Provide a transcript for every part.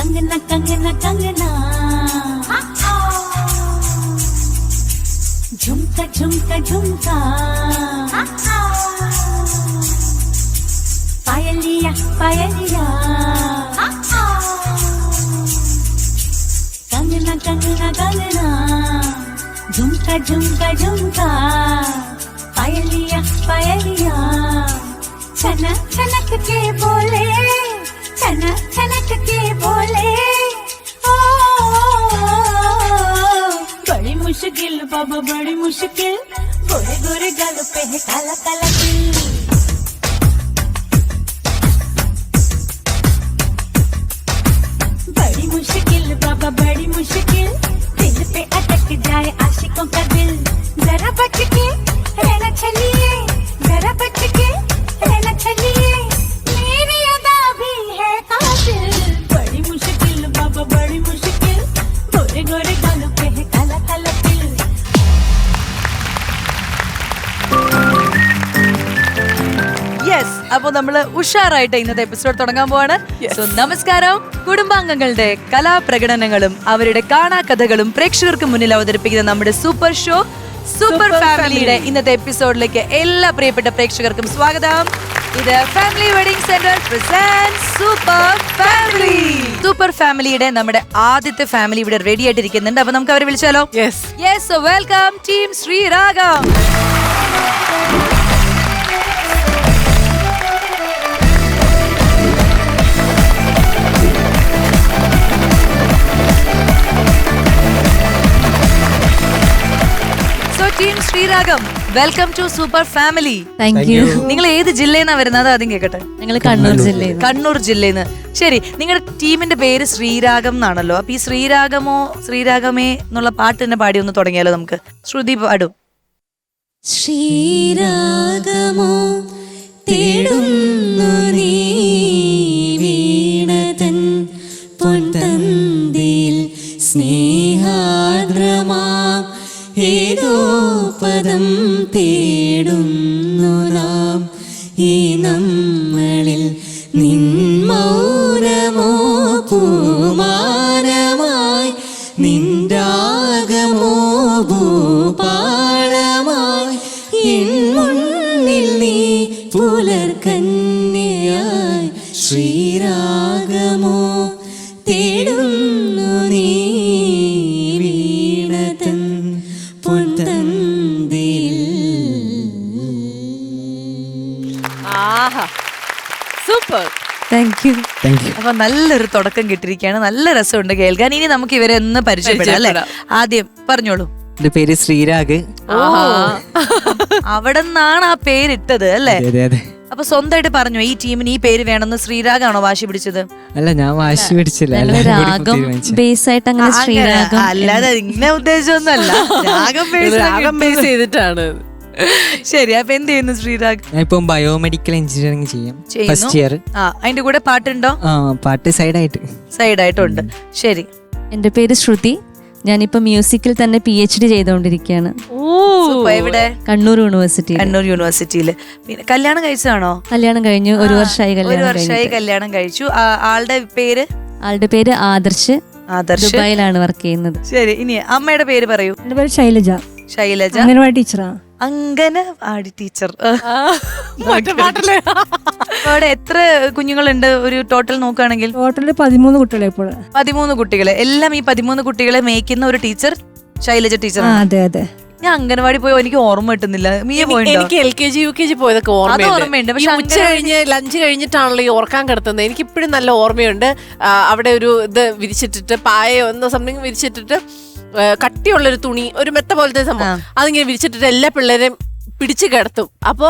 कंगना कंगना कंगना झुमका झुमका झुमका पायलिया पायलिया कंगना कंगना कंगना झुमका झुमका झुमका पायलिया पायलिया छनक छनक के बोले छनक छनक के बोले ओ बड़ी मुश्किल बाबा बड़ी मुश्किल गोरे गोरे गालों पे है काला काला तिल बड़ी मुश्किल बाबा बड़ी मुश्किल दिल पे अटक जाए आशिकों का दिल जरा बच के रहना चलिए जरा बच के रहना चलिए मेरी अदा भी है कातिल बड़ी मुश्किल बाबा बड़ी मुश्किल गोरे गोरे गालों पे है काला काला तिल യെസ്, അപ്പൊ നമ്മള് ഉഷാറായിട്ട് ഇന്നത്തെ എപ്പിസോഡ് തുടങ്ങാൻ പോവാണ്. സോ നമസ്കാരം. കുടുംബാംഗങ്ങളുടെ കലാപ്രകടനങ്ങളും അവരുടെ കാണാകഥകളും പ്രേക്ഷകർക്ക് മുന്നിൽ അവതരിപ്പിക്കുന്ന നമ്മുടെ സൂപ്പർ ഷോ സൂപ്പർ ഫാമിലിയുടെ ഇന്നത്തെ എപ്പിസോഡിലേക്ക് എല്ലാ പ്രിയപ്പെട്ട പ്രേക്ഷകർക്കും സ്വാഗതം. ഇത് family wedding centre presents super family. Super ഫാമിലിയുടെ നമ്മുടെ ആദ്യത്തെ ഫാമിലി ഇവിടെ റെഡി ആയിട്ടിരിക്കുന്നുണ്ട്. അപ്പൊ നമുക്ക് അവരെ വിളിച്ചാലോ? Yes, so welcome team Sreeragam. Team Sreeragam, welcome to super family. Thank you. നിങ്ങൾ ഏത് ജില്ലയിൽ വരുന്നത്? ആദ്യം കേക്കട്ടെ. ഞങ്ങൾ കണ്ണൂർ ജില്ലയിൽ. കണ്ണൂർ ജില്ലയിൽ നിന്ന്. ശരി, നിങ്ങളുടെ ടീമിന്റെ പേര് ശ്രീരാഗം എന്നാണല്ലോ. അപ്പൊ ഈ ശ്രീരാഗമോ ശ്രീരാഗമേ എന്നുള്ള പാട്ട് തന്നെ പാടി ഒന്ന് തുടങ്ങിയാലോ നമുക്ക്? ശ്രുതി പാടും. ശ്രീരാഗമോ തേടുന്നു നീ വീണതൻ പൊൻതന്തിൽ സ്നേഹാദ്രമാം ഏതോ പദം തേടുന്നു നാം ഈ നമ്മളിൽ നിൻ മൗനമോ പൂമാനമായി നിൻരാഗമോ ഭൂപാളമായി എൻ മുന്നിൽ നീ പുലർകന്യയായി ശ്രീരാഗമോ തേടുന്നു നീ വീണതൻ പൊൻതന്തിൽ. Super, thank you. അപ്പൊ നല്ലൊരു തുടക്കം കിട്ടിയിരിക്കുകയാണ്. നല്ല രസമുണ്ട് കേൾക്കാൻ. ഇനി നമുക്ക് ഇവരെ ഒന്ന് പരിചയപ്പെടാം അല്ലെ? ആദ്യം പറഞ്ഞോളൂ. എന്റെ പേര് ശ്രീരാഗ്. അവിടെ നിന്നാണ് ആ പേരിട്ടത് അല്ലേ? അപ്പൊ സ്വന്തമായിട്ട് പറഞ്ഞു ഈ ടീമിന് ഈ പേര് വേണമെന്ന്. ശ്രീരാഗാണോ വാശി പിടിച്ചത്? അല്ല, ഞാൻ വാശി പിടിച്ചില്ല. രാഗം ബേസ് ആയിട്ട് അങ്ങനെ ശ്രീരാഗം. അല്ലാതെ ഇങ്ങനെ ഉദ്ദേശമൊന്നുമല്ല, രാഗം ബേസ് ചെയ്തിട്ടാണ്. ശരി, അപ്പൊ എന്ത് ചെയ്യുന്നു ശ്രീരാഗ്? ഞാൻ ഇപ്പൊ ബയോമെഡിക്കൽ എഞ്ചിനീയറിംഗ് ചെയ്യാം, ഫസ്റ്റ് ഇയർ. അതിന്റെ കൂടെ പാട്ടുണ്ടോ? പാട്ട് സൈഡായിട്ടുണ്ട്. ശരി, എന്റെ പേര് ശ്രുതി. ഞാനിപ്പോ മ്യൂസിക്കിൽ തന്നെ PhD ചെയ്തോണ്ടിരിക്കുകയാണ്. എവിടെ? കണ്ണൂർ യൂണിവേഴ്സിറ്റി. കണ്ണൂർ യൂണിവേഴ്സിറ്റിയില്. പിന്നെ കല്യാണം കഴിച്ചതാണോ? കല്യാണം കഴിഞ്ഞു. ഒരു വർഷമായി കല്യാണം കഴിച്ചു. ആളുടെ പേര്? ആളുടെ പേര് ആദർശ്. ദുബായിലാണ് വർക്ക് ചെയ്യുന്നത്. ശരി, ഇനി അമ്മയുടെ പേര് പറയൂ. എന്റെ പേര് ശൈലജ. ശൈലജ, അംഗനവാടി ടീച്ചറാ. അംഗനവാടി ടീച്ചർ. അവിടെ എത്ര കുഞ്ഞുങ്ങളുണ്ട് ഒരു ടോട്ടൽ നോക്കുകയാണെങ്കിൽ? ടോട്ടല് 13 കുട്ടികളെ ഇപ്പോൾ. 13 കുട്ടികളെ. എല്ലാം ഈ 13 കുട്ടികളെ മേയ്ക്കുന്ന ഒരു ടീച്ചർ ശൈലജ ടീച്ചർ. അതെ അതെ. ഞാൻ അംഗനവാടി പോയോ എനിക്ക് ഓർമ്മ കിട്ടുന്നില്ല. മിയ പോയിട്ടോ? എനിക്ക് LKG UKG പോയതൊക്കെ ഓർമ്മയുണ്ട്. പക്ഷെ ഉച്ച കഴിഞ്ഞ് ലഞ്ച് കഴിഞ്ഞിട്ടാണല്ലോ ഈ ഓർക്കാൻ കിടത്തുന്നത്. എനിക്കിപ്പോഴും നല്ല ഓർമ്മയുണ്ട്. അവിടെ ഒരു ഇത് വിരിച്ചിട്ടിട്ട് പായോ എന്ന സംതിങ് വിരിച്ചിട്ടിട്ട് കട്ടിയുള്ളൊരു തുണി, ഒരു മെത്ത പോലത്തെ സംഭവം, അതിങ്ങനെ വിരിച്ചിട്ടിട്ട് എല്ലാ പിള്ളേരെയും പിടിച്ചു കിടത്തും. അപ്പോ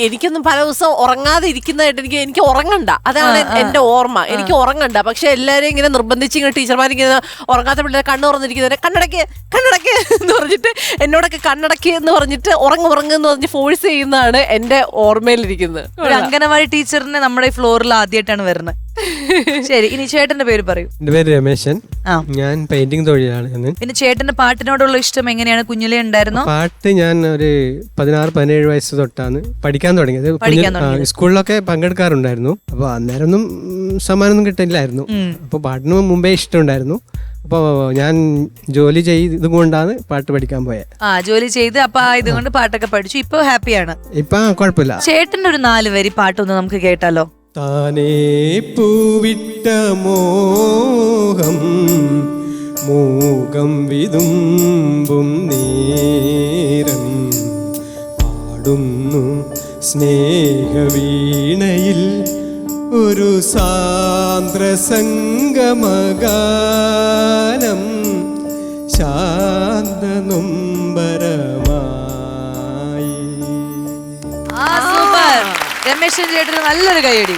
എനിക്കൊന്നും പല ദിവസം ഉറങ്ങാതെ ഇരിക്കുന്നതായിട്ട് എനിക്ക് ഉറങ്ങണ്ട. അതാണ് എന്റെ ഓർമ്മ. എനിക്ക് ഉറങ്ങണ്ട. പക്ഷെ എല്ലാവരും ഇങ്ങനെ നിർബന്ധിച്ച് ഇങ്ങനെ ടീച്ചർമാരിങ്ങനെ ഉറങ്ങാത്ത പിള്ളേരെ കണ്ണ് തുറന്നിരിക്കുന്നവരെ കണ്ണടക്ക് കണ്ണടക്ക് എന്ന് പറഞ്ഞിട്ട് എന്നോടൊക്കെ കണ്ണടക്ക് എന്ന് പറഞ്ഞിട്ട് ഉറങ്ങുന്ന് പറഞ്ഞ് ഫോഴ്സ് ചെയ്യുന്നതാണ് എന്റെ ഓർമ്മയിലിരിക്കുന്നത്. ഒരു അംഗനവാടി ടീച്ചറിനെ നമ്മുടെ ഫ്ലോറിൽ ആദ്യമായിട്ടാണ് വരുന്നത്. ശരി, ഇനി ചേട്ടന്റെ പേര് പറയൂ. എന്റെ പേര് രമേശൻ. ഞാൻ പെയിന്റിംഗ് തൊഴിലാണ്. പിന്നെ ചേട്ടന്റെ പാട്ടിനോടുള്ള ഇഷ്ടം എങ്ങനെയാണ്? കുഞ്ഞിലേ ഉണ്ടായിരുന്നോ? പാട്ട് ഞാൻ ഒരു 16-17 വയസ്സ് തൊട്ടാണ് പഠിക്കാൻ തുടങ്ങിയത്. സ്കൂളിലൊക്കെ പങ്കെടുക്കാറുണ്ടായിരുന്നു. അപ്പൊ അന്നേരമൊന്നും സമ്മാനമൊന്നും കിട്ടില്ലായിരുന്നു. അപ്പോൾ പാട്ടിന് മുമ്പേ ഇഷ്ടമുണ്ടായിരുന്നു. അപ്പോൾ ഞാൻ ജോലി ചെയ്തുകൊണ്ടാണ് പാട്ട് പഠിക്കാൻ പോയത്. ജോലി ചെയ്ത് അപ്പൊ ഇതുകൊണ്ട് പാട്ടൊക്കെ പഠിച്ചു. ഇപ്പൊ ഹാപ്പിയാണ്. ഇപ്പൊ കുഴപ്പമില്ല. ചേട്ടന്റെ ഒരു 4 വരി പാട്ടൊന്ന് നമുക്ക് കേട്ടാലോ? താനേ പൂവിട്ട മോഹം മൂകം വിതുമ്പും നേരം പാടുന്നു സ്നേഹവീണയിൽ ഒരു സാന്ദ്ര സംഗമഗാനം ശാന്ത നൊമ്പരമായി. സൂപ്പർ. രമേശൻ ചേട്ടന് നല്ലൊരു കൈയടി.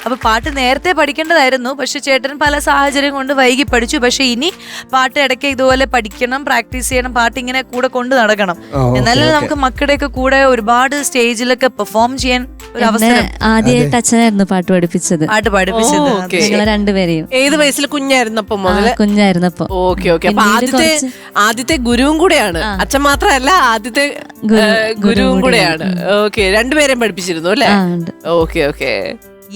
അപ്പൊ പാട്ട് നേരത്തെ പഠിക്കേണ്ടതായിരുന്നു, പക്ഷെ ചേട്ടൻ പല സാഹചര്യം കൊണ്ട് വൈകി പഠിച്ചു. പക്ഷെ ഇനി പാട്ട് ഇടയ്ക്ക് ഇതുപോലെ പഠിക്കണം, പ്രാക്ടീസ് ചെയ്യണം, പാട്ട് ഇങ്ങനെ കൂടെ കൊണ്ട് നടക്കണം. എന്നാലും നമുക്ക് മക്കളുടെയൊക്കെ കൂടെ ഒരുപാട് സ്റ്റേജിലൊക്കെ പെർഫോം ചെയ്യാൻ ഒരു അവസരം. ആദ്യമായിട്ട് അച്ഛനായിരുന്നു പാട്ട് പഠിപ്പിച്ചത്. ഞങ്ങളെ രണ്ടുപേരെയും. ഏത് വയസ്സിൽ? കുഞ്ഞായിരുന്നപ്പോ മുതല്? കുഞ്ഞായിരുന്നപ്പോ. Okay okay. അപ്പൊ ആദ്യത്തെ ഗുരുവും കൂടെയാണ്. അച്ഛൻ മാത്രമല്ല, ആദ്യത്തെ ഗുരുവും കൂടെയാണ്. ഓക്കെ. രണ്ടുപേരെയും പഠിപ്പിച്ചിരുന്നു അല്ലേ? Okay okay.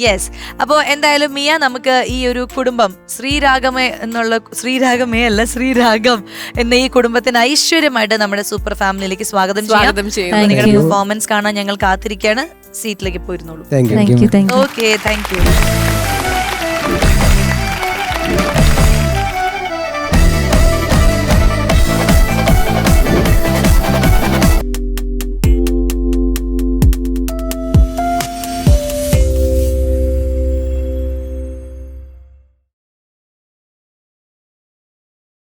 യെസ്. അപ്പോൾ എന്തായാലും മിയ, നമുക്ക് ഈ ഒരു കുടുംബം ശ്രീരാഗം എന്ന ഈ കുടുംബത്തിന് ഐശ്വര്യമായിട്ട് നമ്മുടെ സൂപ്പർ ഫാമിലിയിലേക്ക് സ്വാഗതം ചെയ്യാം. നിങ്ങളുടെ പെർഫോമൻസ് കാണാൻ ഞങ്ങൾ കാത്തിരിക്കുകയാണ്. സീറ്റിലേക്ക് പോയിരുന്നോളൂ. Thank you. Thank you. Okay, thank U.